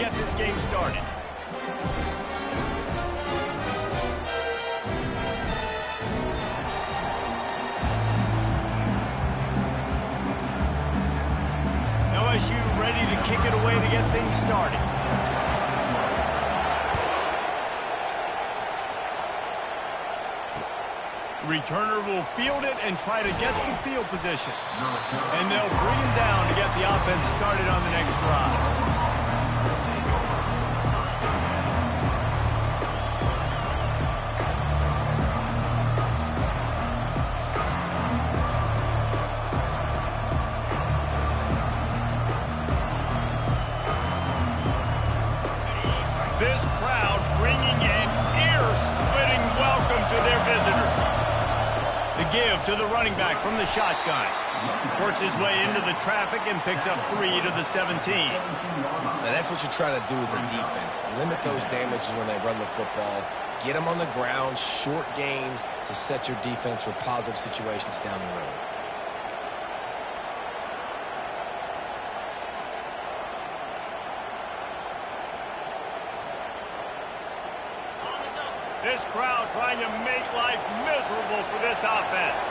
get this game started. LSU ready to kick it away to get things started. Returner will field it and try to get some field position. And they'll bring him down to get the offense started on the next drive. This crowd bringing an ear-splitting welcome to their visitors. The give to the running back from the shotgun. Works his way into the traffic and picks up 3 to the 17. Now that's what you try to do as a defense. Limit those damages when they run the football. Get them on the ground, short gains to set your defense for positive situations down the road. This crowd trying to make life miserable for this offense.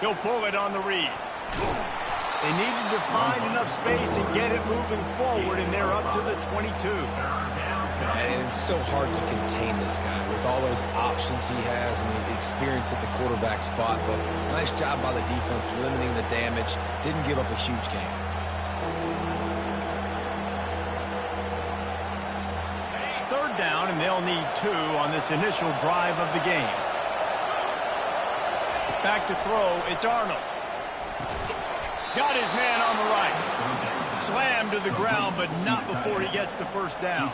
He'll pull it on the read. They needed to find enough space and get it moving forward, and they're up to the 22. And it's so hard to contain this guy with all those options he has and the experience at the quarterback spot. But nice job by the defense limiting the damage. Didn't give up a huge game. Down, and they'll need 2 on this initial drive of the game. Back to throw, it's Arnold. Got his man on the right. Slammed to the ground, but not before he gets the first down.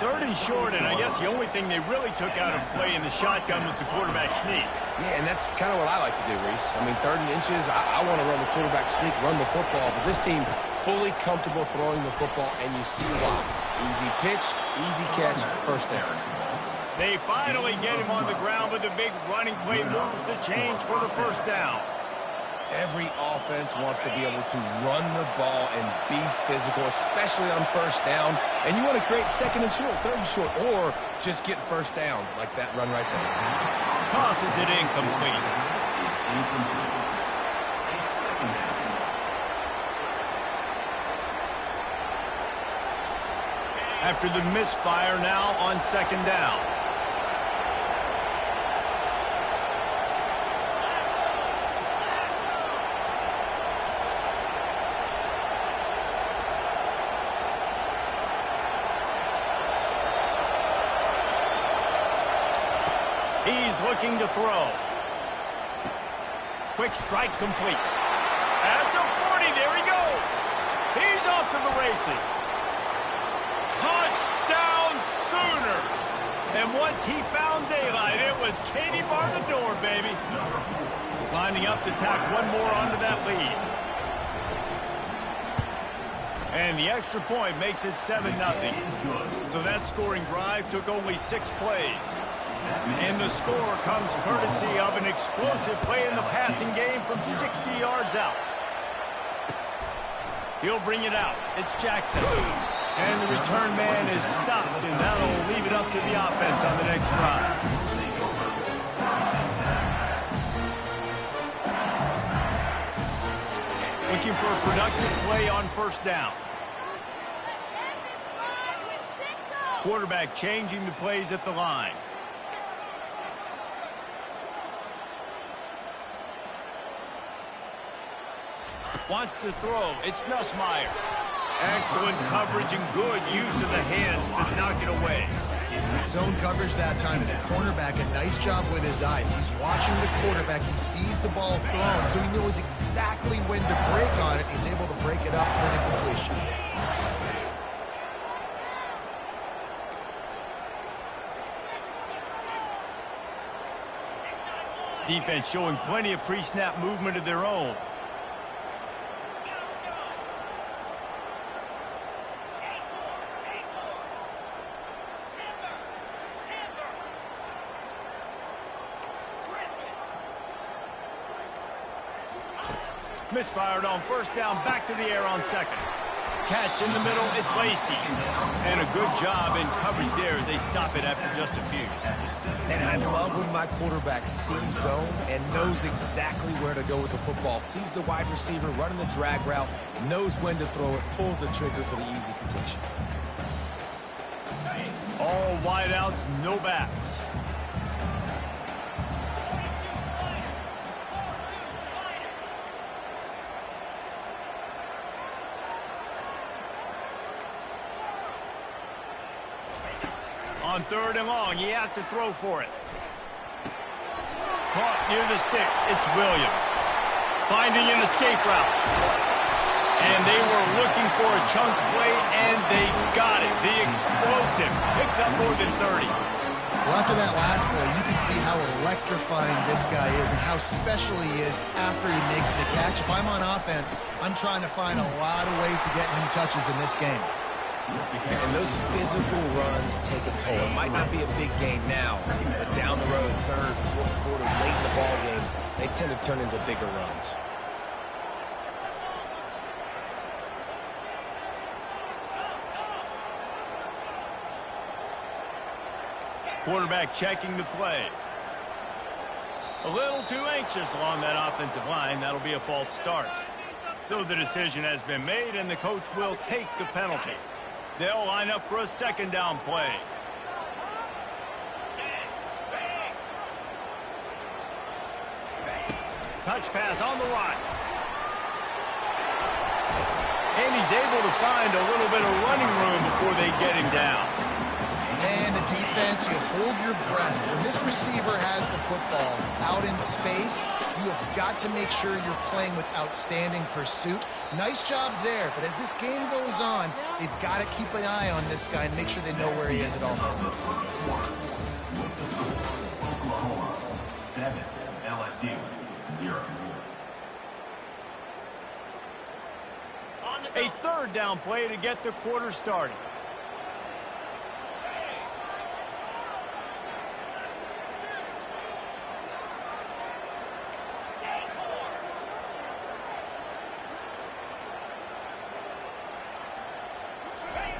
3rd and short, and I guess the only thing they really took out of play in the shotgun was the quarterback sneak. Yeah, and that's kind of what I like to do, Reese. I mean, 3rd and inches, I want to run the quarterback sneak, run the football, but this team fully comfortable throwing the football, and you see why. Easy pitch, easy catch, first down. They finally get him on the ground, but the big running play moves the change for the first down. Every offense wants to be able to run the ball and be physical, especially on first down. And you want to create 2nd and short, 3rd and short, or just get first downs like that run right there. Tosses it incomplete. After the misfire, now on 2nd down. He's looking to throw. Quick strike complete. At the 40, there he goes. He's off to the races. Touchdown Sooners! And once he found daylight, it was Katie bar the door, baby. Lining up to tack one more onto that lead. And the extra point makes it 7-0. So that scoring drive took only 6 plays. And the score comes courtesy of an explosive play in the passing game from 60 yards out. He'll bring it out. It's Jackson. And the return man is stopped, and that'll leave it up to the offense on the next drive. Looking for a productive play on first down. Quarterback changing the plays at the line. Wants to throw. It's Nussmeier. Excellent coverage and good use of the hands to knock it away. Zone coverage that time, and the cornerback, a nice job with his eyes. He's watching the quarterback. He sees the ball thrown, so he knows exactly when to break on it. He's able to break it up for an incompletion. Defense showing plenty of pre-snap movement of their own. Misfired on first down, back to the air on second. Catch in the middle, it's Lacey. And a good job in coverage there as they stop it after just a few. And I love when my quarterback sees zone and knows exactly where to go with the football. Sees the wide receiver running the drag route, knows when to throw it, pulls the trigger for the easy completion. All wideouts, no backs. On third and long, he has to throw for it. Caught near the sticks, it's Williams. Finding an escape route. And they were looking for a chunk play, and they got it. The explosive picks up more than 30. Well, after that last play, you can see how electrifying this guy is and how special he is after he makes the catch. If I'm on offense, I'm trying to find a lot of ways to get him touches in this game. And those physical runs take a toll. It might not be a big game now, but down the road, third, fourth quarter, late in the ball games, they tend to turn into bigger runs. Quarterback checking the play. A little too anxious along that offensive line. That'll be a false start. So the decision has been made, and the coach will take the penalty. They'll line up for a second down play. Touch pass on the right. And he's able to find a little bit of running room before they get him down. And the defense, you hold your breath. When this receiver has the football out in space, you have got to make sure you're playing with outstanding pursuit. Nice job there, but as this game goes on, they've got to keep an eye on this guy and make sure they know where he is at all times. Oklahoma 7, LSU 0. A third down play to get the quarter started.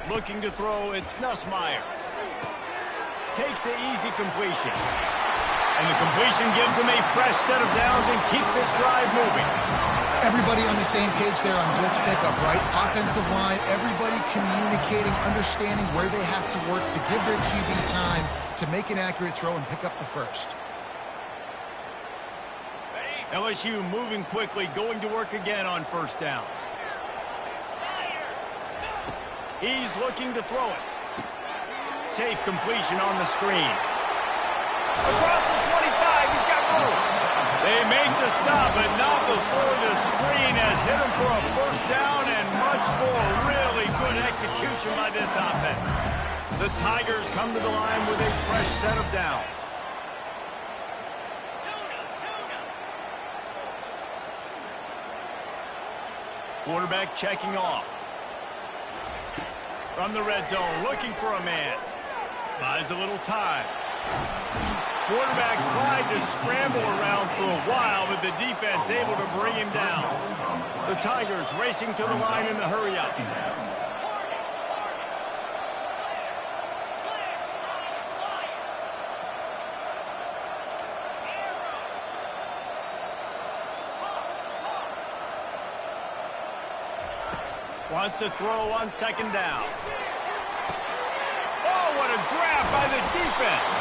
Looking to throw, it's Nussmeier. Takes the easy completion. And the completion gives him a fresh set of downs and keeps this drive moving. Everybody on the same page there on blitz pickup, right? Offensive line, everybody communicating, understanding where they have to work to give their QB time to make an accurate throw and pick up the first. LSU moving quickly, going to work again on first down. He's looking to throw it. Safe completion on the screen. Across the 25, he's got room. They make the stop, but not before the screen has hit him for a first down and much more. Really good execution by this offense. The Tigers come to the line with a fresh set of downs. Quarterback checking off. From the red zone, looking for a man. Buys a little time. Quarterback tried to scramble around for a while, but the defense able to bring him down. The Tigers racing to the line in the hurry-up. Wants to throw on second down. Oh, what a grab by the defense.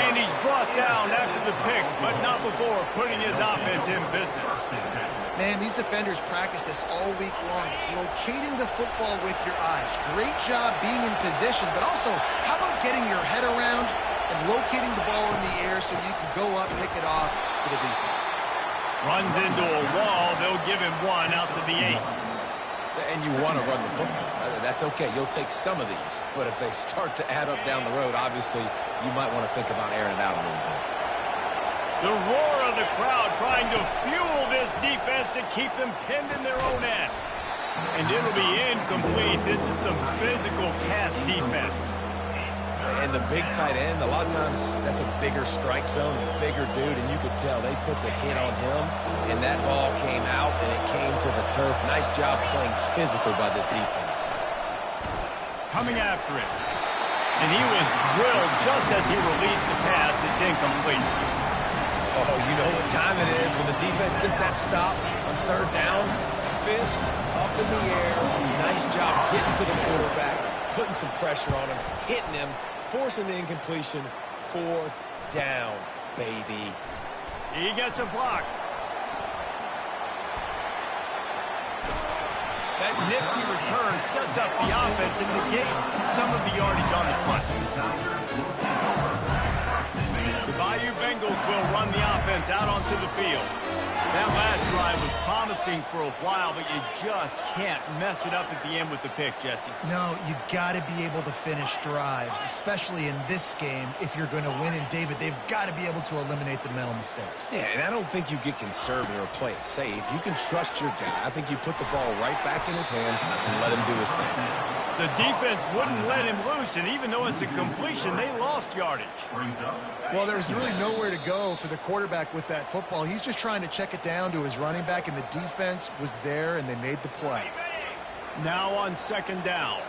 And he's brought down after the pick, but not before putting his offense in business. Man, these defenders practice this all week long. It's locating the football with your eyes. Great job being in position, but also, how about getting your head around and locating the ball in the air so you can go up, pick it off for the defense. Runs into a wall. They'll give him one out to the 8. And you want to run the football. That's okay. You'll take some of these. But if they start to add up down the road, obviously, you might want to think about airing it out a little bit. The roar of the crowd trying to fuel this defense to keep them pinned in their own end. And it'll be incomplete. This is some physical pass defense. And the big tight end, a lot of times that's a bigger strike zone, a bigger dude, and you could tell they put the hit on him, and that ball came out, and it came to the turf. Nice job playing physical by this defense. Coming after him. And he was drilled just as he released the pass. It's incomplete. Oh, you know what time it is when the defense gets that stop on third down. Fist up in the air. Nice job getting to the quarterback, putting some pressure on him, hitting him, forcing the incompletion. Fourth down, baby. He gets a block. That nifty return sets up the offense and negates some of the yardage on the punt. The Bayou Bengals will run the offense out onto the field. That last drive was promising for a while, but you just can't mess it up at the end with the pick, Jesse. No, you got to be able to finish drives, especially in this game. If you're going to win, and David, they've got to be able to eliminate the mental mistakes. Yeah, and I don't think you get conservative or play it safe. You can trust your guy. I think you put the ball right back in his hands and let him do his thing. The defense wouldn't let him loose, and even though it's a completion, they lost yardage. Well, there's really nowhere to go for the quarterback with that football. He's just trying to check it down to his running back, and the defense was there, and they made the play. Now on second down.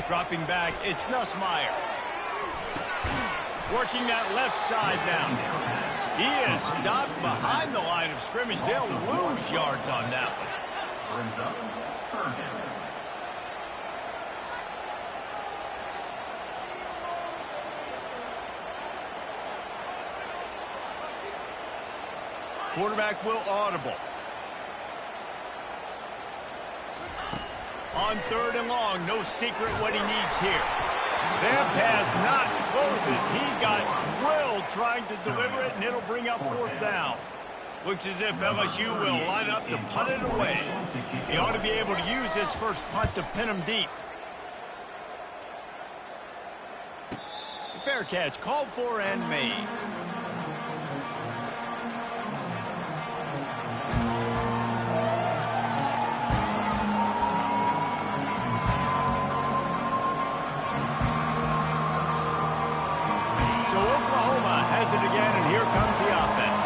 Dropping back, it's Nussmeier. Working that left side now. He is stopped behind the line of scrimmage. They'll lose yards on that one. Brings up third down. Quarterback will audible. On third and long, no secret what he needs here. That pass not closes. He got drilled trying to deliver it, and it'll bring up fourth down. Looks as if LSU will line up to punt it away. He ought to be able to use this first punt to pin him deep. Fair catch, called for and made. So Oklahoma has it again, and here comes the offense.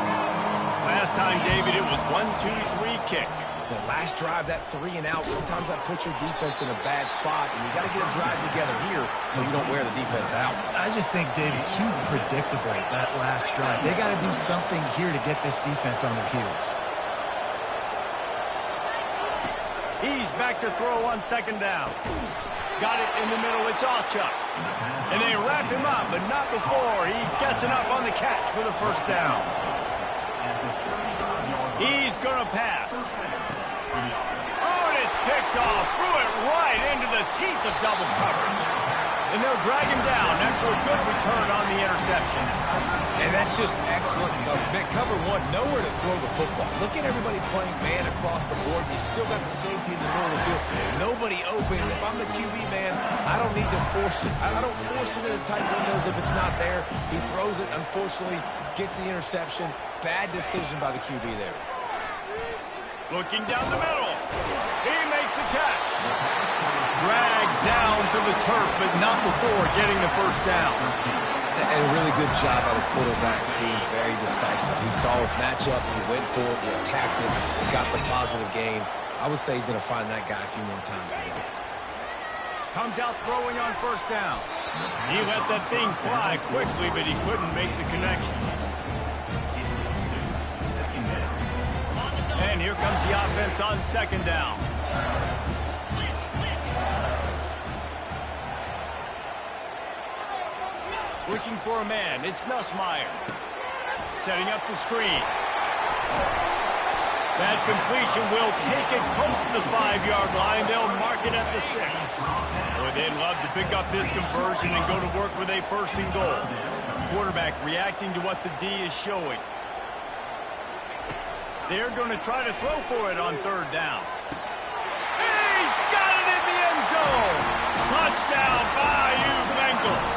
Last time, David, it was 1-2-3 kick. The last drive, that 3 and out, sometimes that puts your defense in a bad spot, and you got to get a drive together here so you don't wear the defense out. I just think, David, too predictable, that last drive. They got to do something here to get this defense on their heels. He's back to throw on second down. Got it in the middle. It's Allchuck. And they wrap him up, but not before he gets enough on the catch for the first down. He's going to pass. Oh, and it's picked off. Threw it right into the teeth of double coverage. And they'll drag him down after a good return on the interception. And that's just excellent coverage. Man, cover one, nowhere to throw the football. Look at everybody playing man across the board. You still got the safety in the middle of the field. Nobody open. If I'm the QB man, I don't need to force it. I don't force it into tight windows if it's not there. He throws it, unfortunately, gets the interception. Bad decision by the QB there. Looking down the middle. He makes the catch. Dragged down to the turf, but not before getting the first down. And a really good job by the quarterback being very decisive. He saw his matchup, he went for it, he attacked it, he got the positive gain. I would say he's going to find that guy a few more times today. Comes out throwing on first down. He let that thing fly quickly, but he couldn't make the connection. And here comes the offense on second down. Looking for a man. It's Nussmeier. Setting up the screen. That completion will take it close to the 5-yard line. They'll mark it at the 6. Boy, they'd love to pick up this conversion and go to work with a first and goal. Quarterback reacting to what the D is showing. They're going to try to throw for it on third down. He's got it in the end zone. Touchdown, Bayou Bengals.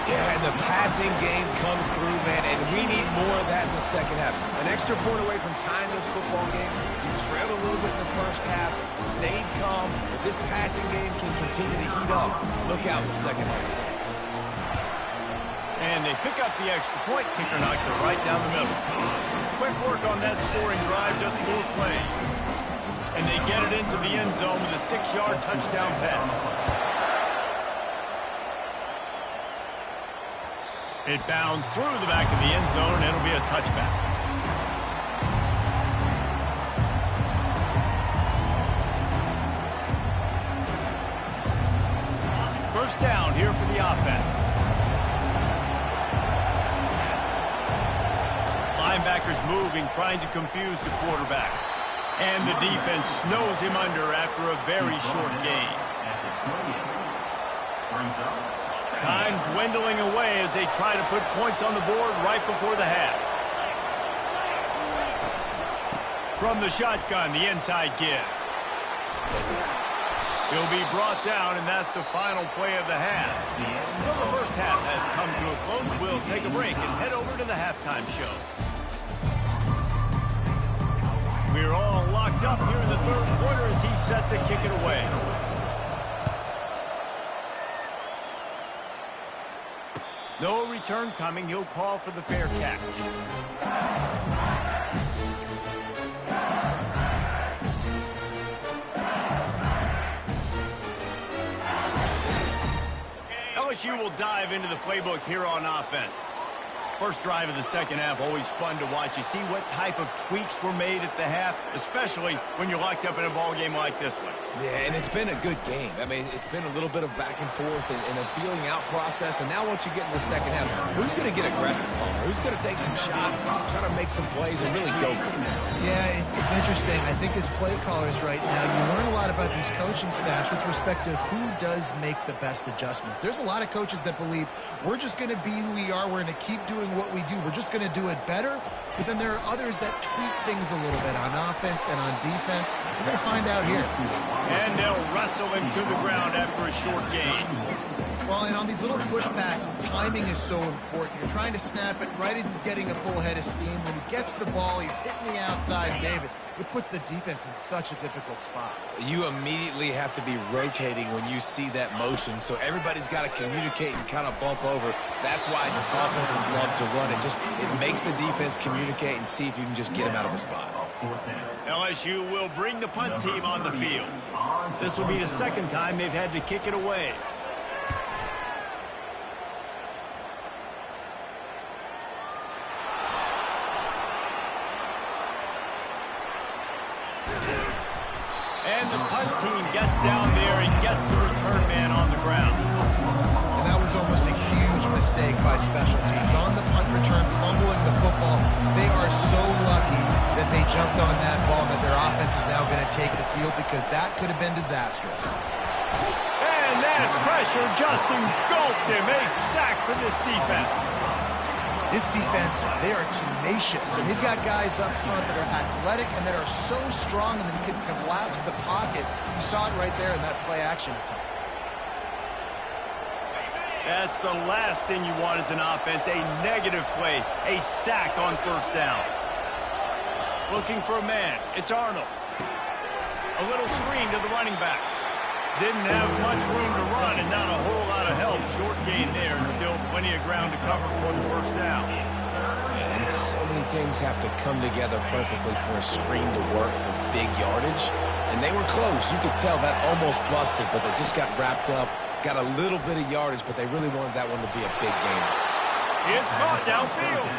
Yeah, and the passing game comes through, man, and we need more of that in the second half. An extra point away from tying this football game. You trailed a little bit in the first half, stayed calm. If this passing game can continue to heat up, look out in the second half. And they pick up the extra point. Kicker knocked it right down the middle. Quick work on that scoring drive, just 4 plays. And they get it into the end zone with a 6-yard touchdown pass. It bounds through the back of the end zone, and it'll be a touchback. First down here for the offense. Linebackers moving, trying to confuse the quarterback. And the defense snows him under after a very short game. Time dwindling away as they try to put points on the board right before the half. From the shotgun, the inside give. He'll be brought down, and that's the final play of the half. So the first half has come to a close. We'll take a break and head over to the halftime show. We're all locked up here in the third quarter as he's set to kick it away. No return coming. He'll call for the fair catch. LSU will dive into the playbook here on offense. First drive of the second half, always fun to watch. You see what type of tweaks were made at the half, especially when you're locked up in a ball game like this one. Yeah, and it's been a good game. I mean, it's been a little bit of back and forth and a feeling out process. And now once you get in the second half, who's going to get aggressive, Palmer? Who's going to take some shots, try to make some plays, and really go for it? Yeah, it's interesting. I think as play callers right now, you learn a lot about these coaching staffs with respect to who does make the best adjustments. There's a lot of coaches that believe we're just going to be who we are. We're going to keep doing what we do. We're just going to do it better. But then there are others that tweak things a little bit on offense and on defense. We're going to find out here. And they'll wrestle him to the ground after a short gain. Well, and on these little push passes, timing is so important. You're trying to snap it right as he's getting a full head of steam. When he gets the ball, he's hitting the outside, David. It puts the defense in such a difficult spot. You immediately have to be rotating when you see that motion, so everybody's got to communicate and kind of bump over. That's why offenses love to run it. It makes the defense communicate and see if you can just get him out of the spot. LSU will bring the punt team on the field. This will be the second time they've had to kick it away. And the punt team gets down there and gets the return man on the ground. And that was almost a huge mistake by special teams. On the punt return, fumbling the football. They are so lucky that they jumped on that ball, that their offense is now going to take the field, because that could have been disastrous. And that pressure just engulfed him. A sack for this defense. This defense, they are tenacious, and they've got guys up front that are athletic and that are so strong and they can collapse the pocket. You saw it right there in that play-action attempt. That's the last thing you want as an offense, a negative play, a sack on first down. Looking for a man. It's Arnold. A little screen to the running back. Didn't have much room to run and not a whole lot of help. Short gain there and still plenty of ground to cover for the first down. And so many things have to come together perfectly for a screen to work for big yardage. And they were close. You could tell that almost busted, but they just got wrapped up, got a little bit of yardage, but they really wanted that one to be a big game. It's caught downfield.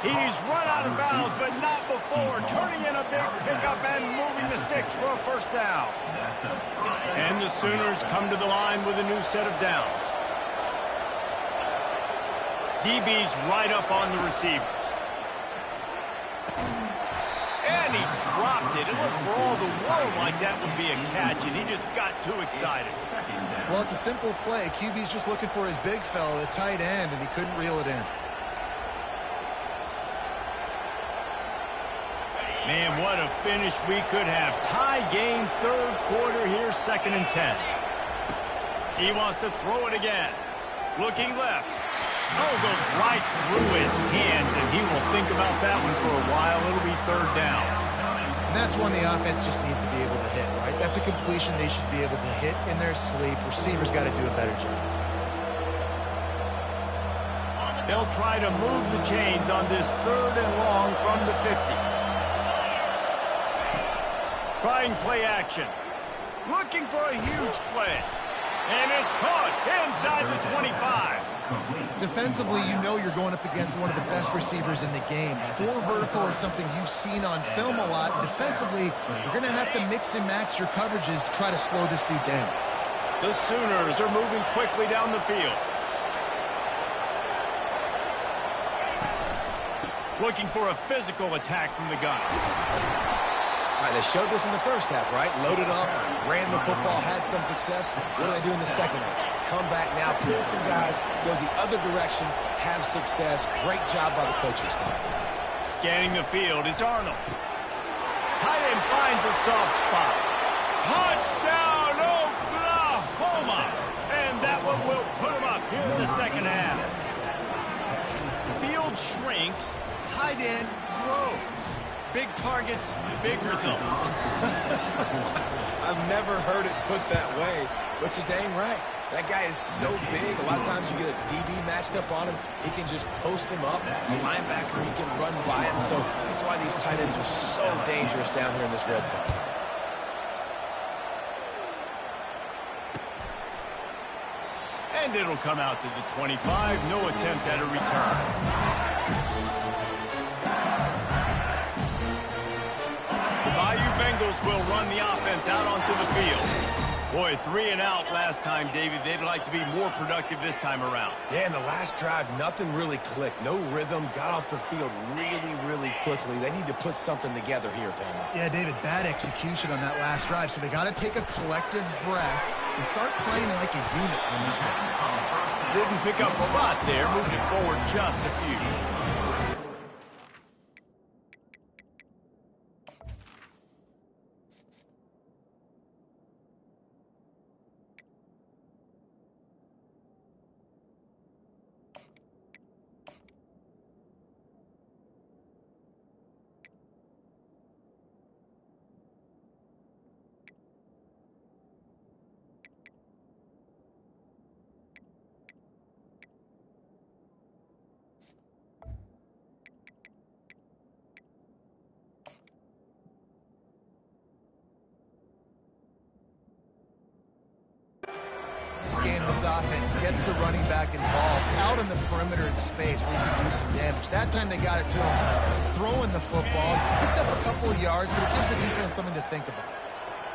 He's run out of bounds, but not before. Turning in a big pickup and moving the sticks for a first down. And the Sooners come to the line with a new set of downs. DB's right up on the receivers. And he dropped it. It looked for all the world like that would be a catch, and he just got too excited. Well, it's a simple play. QB's just looking for his big fella, the tight end, and he couldn't reel it in. Man, what a finish we could have. Tie game, third quarter here, 2nd and 10. He wants to throw it again. Looking left. Oh, goes right through his hands, and he will think about that one for a while. It'll be third down. And that's one the offense just needs to be able to hit, right? That's a completion they should be able to hit in their sleep. Receivers got to do a better job. They'll try to move the chains on this third and long from the 50. Trying play action. Looking for a huge play. And it's caught inside the 25. Defensively, you know you're going up against one of the best receivers in the game. 4 vertical is something you've seen on film a lot. Defensively, you're going to have to mix and match your coverages to try to slow this dude down. The Sooners are moving quickly down the field. Looking for a physical attack from the gun. All right, they showed this in the first half, right? Loaded up, ran the football, had some success. What do they do in the second half? Come back now, pull some guys, go the other direction, have success. Great job by the coaching staff. Scanning the field, it's Arnold. Tight end finds a soft spot. Touchdown, Oklahoma! And that one will put them up here in the second half. Field shrinks, tight end grows. Big targets, big results. I've never heard it put that way, but you're dang right. That guy is so big. A lot of times you get a DB matched up on him. He can just post him up. A linebacker, he can run by him. So that's why these tight ends are so dangerous down here in this red zone. And it'll come out to the 25. No attempt at a return. Bengals will run the offense out onto the field. Boy, 3 and out last time, David. They'd like to be more productive this time around. Yeah, in the last drive, nothing really clicked. No rhythm. Got off the field really, really quickly. They need to put something together here, Palmer. Yeah, David, bad execution on that last drive. So they got to take a collective breath and start playing like a unit on this one. Didn't pick up a lot there. Moved it forward just a few. This offense gets the running back involved out in the perimeter in space where you can do some damage. That time they got it to him throwing the football. Picked up a couple of yards, but it gives the defense something to think about.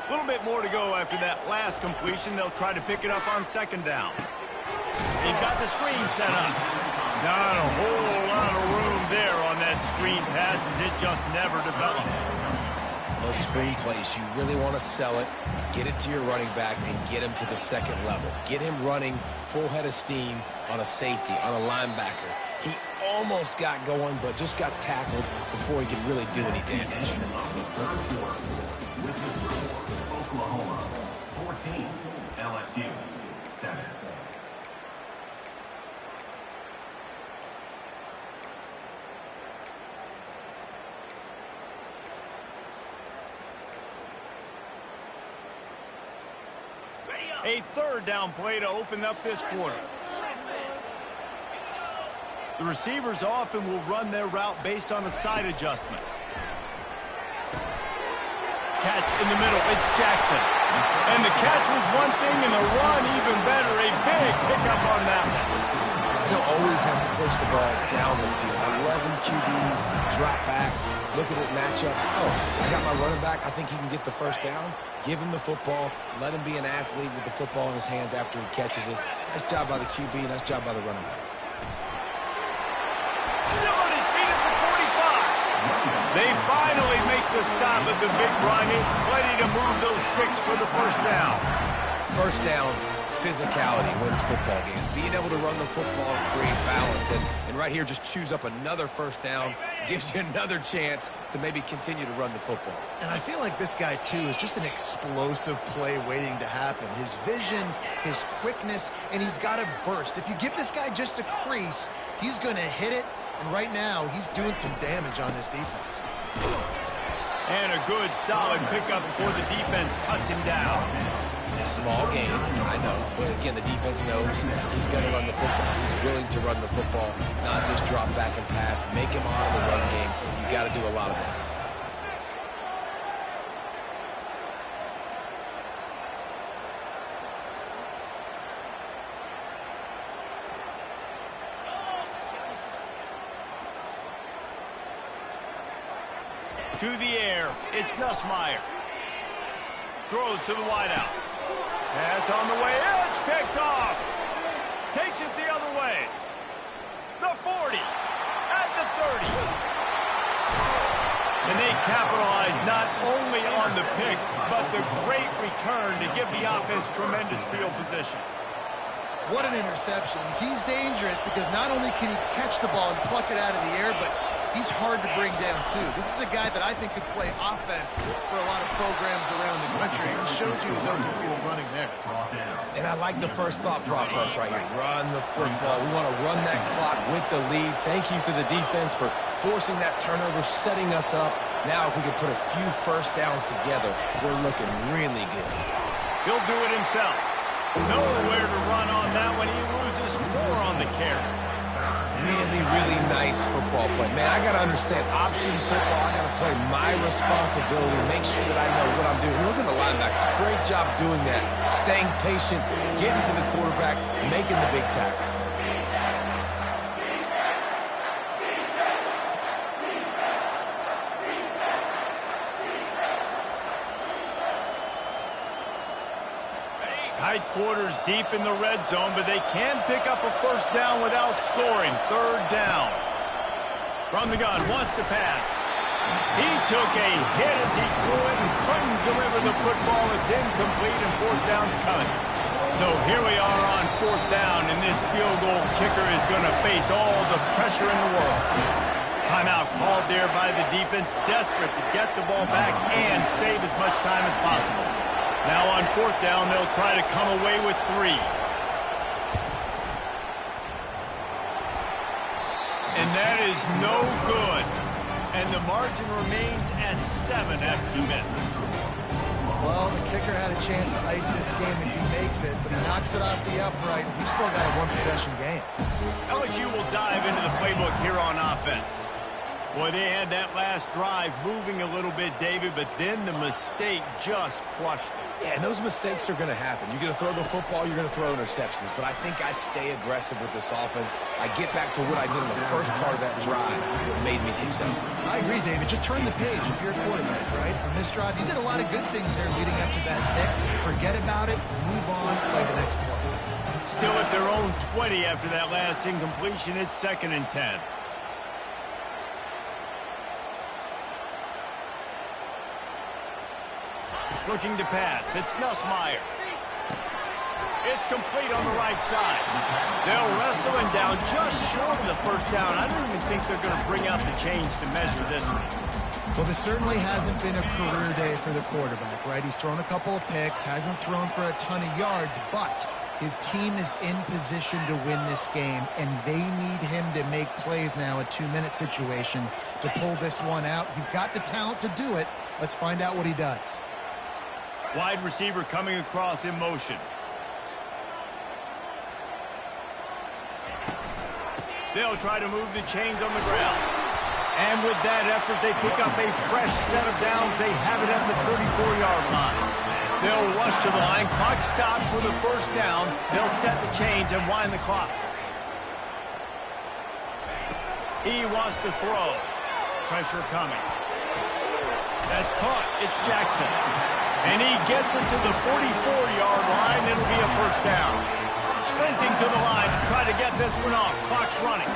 A little bit more to go after that last completion. They'll try to pick it up on second down. They've got the screen set up. Not a whole lot of room there on that screen pass as it just never developed. Those screen plays, you really want to sell it, get it to your running back, and get him to the second level. Get him running full head of steam on a safety, on a linebacker. He almost got going, but just got tackled before he could really do any damage. Oklahoma 14, LSU 7. A third down play to open up this quarter. The receivers often will run their route based on a side adjustment. Catch in the middle, it's Jackson. And the catch was one thing and the run even better. A big pickup on that one. They'll always have to push the ball down the field. I love when QBs drop back, look at it matchups. Oh, I got my running back. I think he can get the first down. Give him the football. Let him be an athlete with the football in his hands after he catches it. Nice job by the QB. Nice job by the running back. Still on his feet at the 45. They finally make the stop at the big run. He's plenty to move those sticks for the first down. First down, physicality wins football games. Being able to run the football and create balance. And right here, just choose up another first down, gives you another chance to maybe continue to run the football. And I feel like this guy, too, is just an explosive play waiting to happen. His vision, his quickness, and he's got a burst. If you give this guy just a crease, he's going to hit it. And right now, he's doing some damage on this defense. And a good, solid pickup before the defense cuts him down. Small gain, I know. But again, the defense knows he's going to run the football. He's willing to run the football, not just drop back and pass, make him out of the run game. You got to do a lot of this. To the air, it's Nussmeier. Throws to the wideout. Pass on the way, it's picked off. Takes it the other way. The 40, at the 30. And they capitalize not only on the pick, but the great return to give the offense tremendous field position. What an interception. He's dangerous because not only can he catch the ball and pluck it out of the air, but he's hard to bring down, too. This is a guy that I think could play offense for a lot of programs around the country. He showed you his open field running there. And I like the first thought process right here. Run the football. We want to run that clock with the lead. Thank you to the defense for forcing that turnover, setting us up. Now, if we can put a few first downs together, we're looking really good. He'll do it himself. Nowhere to run on that one. He loses 4 on the carry. Really, really nice football play. Man, I got to understand option football. I got to play my responsibility, make sure that I know what I'm doing. Look at the linebacker. Great job doing that. Staying patient, getting to the quarterback, making the big tackle. Tight quarters deep in the red zone, but they can pick up a first down without scoring. 3rd down. From the gun, wants to pass. He took a hit as he threw it and couldn't deliver the football. It's incomplete, and 4th down's coming. So here we are on 4th down, and this field goal kicker is going to face all the pressure in the world. Timeout called there by the defense, desperate to get the ball back and save as much time as possible. Now on 4th down, they'll try to come away with 3. And that is no good. And the margin remains at 7 after the miss. Well, the kicker had a chance to ice this game if he makes it, but he knocks it off the upright. We've still got a 1-possession game. LSU will dive into the playbook here on offense. Boy, they had that last drive moving a little bit, David, but then the mistake just crushed them. Yeah, and those mistakes are going to happen. You're going to throw the football, you're going to throw interceptions. But I think I stay aggressive with this offense. I get back to what I did in the first part of that drive that made me successful. I agree, David. Just turn the page if you're a quarterback, right? On this drive, you did a lot of good things there leading up to that pick. Forget about it, move on, play the next play. Still at their own 20 after that last incompletion. It's 2nd and 10. Looking to pass. It's Nussmeier. It's complete on the right side. They'll wrestle him down just short of the first down. I don't even think they're going to bring out the chains to measure this one. Well, this certainly hasn't been a career day for the quarterback, right? He's thrown a couple of picks, hasn't thrown for a ton of yards, but his team is in position to win this game, and they need him to make plays now, a 2-minute situation, to pull this one out. He's got the talent to do it. Let's find out what he does. Wide receiver coming across in motion. They'll try to move the chains on the ground. And with that effort, they pick up a fresh set of downs. They have it at the 34-yard line. They'll rush to the line. Clock stopped for the first down. They'll set the chains and wind the clock. He wants to throw. Pressure coming. That's caught. It's Jackson. And he gets it to the 44-yard line. It'll be a first down. Sprinting to the line to try to get this one off. Clock's running.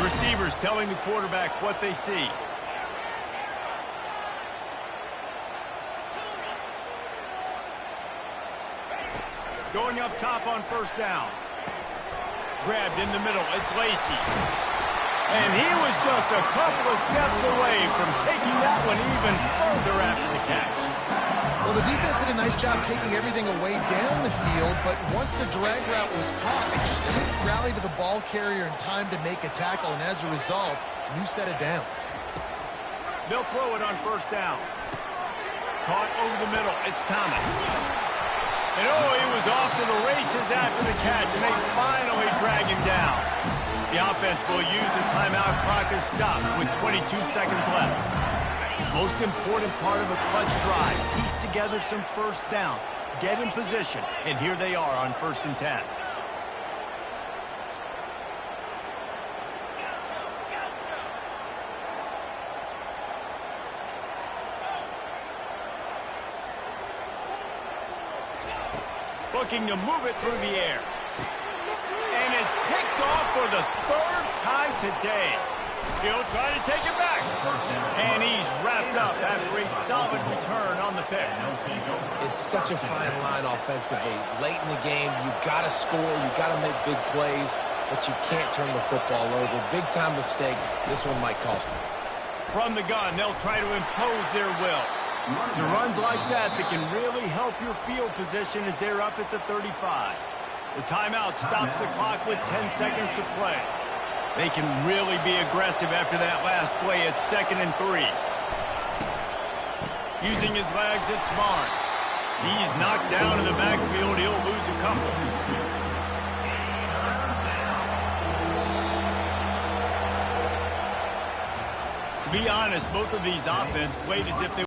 Receivers telling the quarterback what they see. Going up top on first down. Grabbed in the middle. It's Lacy. And he was just a couple of steps away from taking that one even further after the catch. Well, the defense did a nice job taking everything away down the field, but once the drag route was caught, it just couldn't rally to the ball carrier in time to make a tackle, and as a result, new set of downs. They'll throw it on first down. Caught over the middle. It's Thomas. And oh, he was off to the races after the catch, and they finally drag him down. The offense will use the timeout. Clock is stopped with 22 seconds left. Most important part of a clutch drive. Piece together some first downs. Get in position. And here they are on 1st and 10. Looking to move it through the air. And it's picked off for the 3rd time today. He'll try to take it back. And he's wrapped up after a solid return on the pick. It's such a fine line offensively. Late in the game, you got to score, you got to make big plays, but you can't turn the football over. Big-time mistake. This one might cost him. From the gun, they'll try to impose their will. It's runs like that can really help your field position as they're up at the 35. The timeout stops the clock with 10 seconds to play. They can really be aggressive after that last play. It's 2nd and 3. Using his legs, it's Barnes. He's knocked down in the backfield. He'll lose a couple. To be honest, both of these offenses played as if they